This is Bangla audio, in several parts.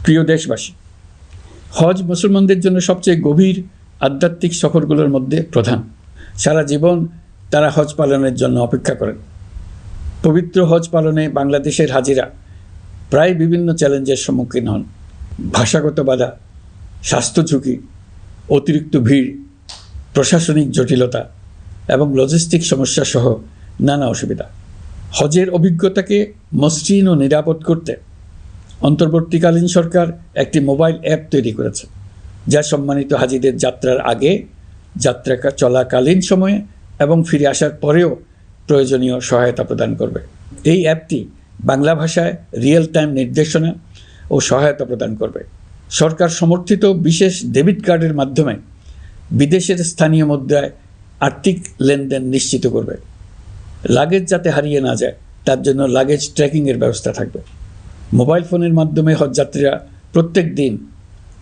প্রিয় দেশবাসী, হজ মুসলমানদের জন্য সবচেয়ে গভীর আধ্যাত্মিক সফরগুলোর মধ্যে প্রধান। সারা জীবন তারা হজ পালনের জন্য অপেক্ষা করেন। পবিত্র হজ পালনে বাংলাদেশের হাজিরা প্রায় বিভিন্ন চ্যালেঞ্জের সম্মুখীন হন। ভাষাগত বাধা, স্বাস্থ্য ঝুঁকি, অতিরিক্ত ভিড়, প্রশাসনিক জটিলতা এবং লজিস্টিক সমস্যা সহ নানা অসুবিধা। হজের অভিজ্ঞতাকে মসৃণ ও নিরাপদ করতে অন্তর্বর্তীকালীন সরকার একটি মোবাইল অ্যাপ তৈরি করেছে, যা সম্মানিত হাজিদের যাত্রার আগে, যাত্রা চলাকালীন সময়ে এবং ফিরে আসার পরেও প্রয়োজনীয় সহায়তা প্রদান করবে। এই অ্যাপটি বাংলা ভাষায় রিয়েল টাইম নির্দেশনা ও সহায়তা প্রদান করবে। সরকার সমর্থিত বিশেষ ডেবিট কার্ডের মাধ্যমে বিদেশের স্থানীয় মুদ্রায় আর্থিক লেনদেন নিশ্চিত করবে। লাগেজ যাতে হারিয়ে না যায় তার জন্য লাগেজ ট্র্যাকিংয়ের ব্যবস্থা থাকবে। মোবাইল ফোনের মাধ্যমে হজযাত্রীরা প্রত্যেক দিন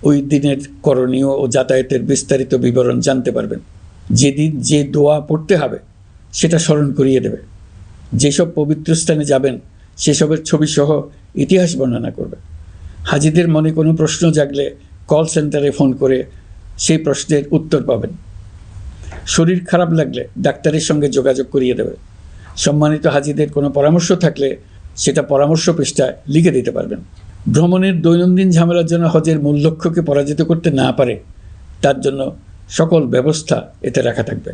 ওই দিনের করণীয় ও যাতায়াতের বিস্তারিত বিবরণ জানতে পারবেন। যেদিন যে দোয়া পড়তে হবে সেটা স্মরণ করিয়ে দেবে। যেসব পবিত্র স্থানে যাবেন সেসবের ছবিসহ ইতিহাস বর্ণনা করবে। হাজিদের মনে কোনো প্রশ্ন জাগলে কল সেন্টারে ফোন করে সেই প্রশ্নের উত্তর পাবেন। শরীর খারাপ লাগলে ডাক্তারের সঙ্গে যোগাযোগ করিয়ে দেবে। সম্মানিত হাজিদের কোনো পরামর্শ থাকলে সেটা পরামর্শ পৃষ্ঠায় লিখে দিতে পারবেন। ভ্রমণের দৈনন্দিন ঝামেলার জন্য হজের মূল লক্ষ্যকে পরাজিত করতে না পারে তার জন্য সকল ব্যবস্থা এতে রাখা থাকবে।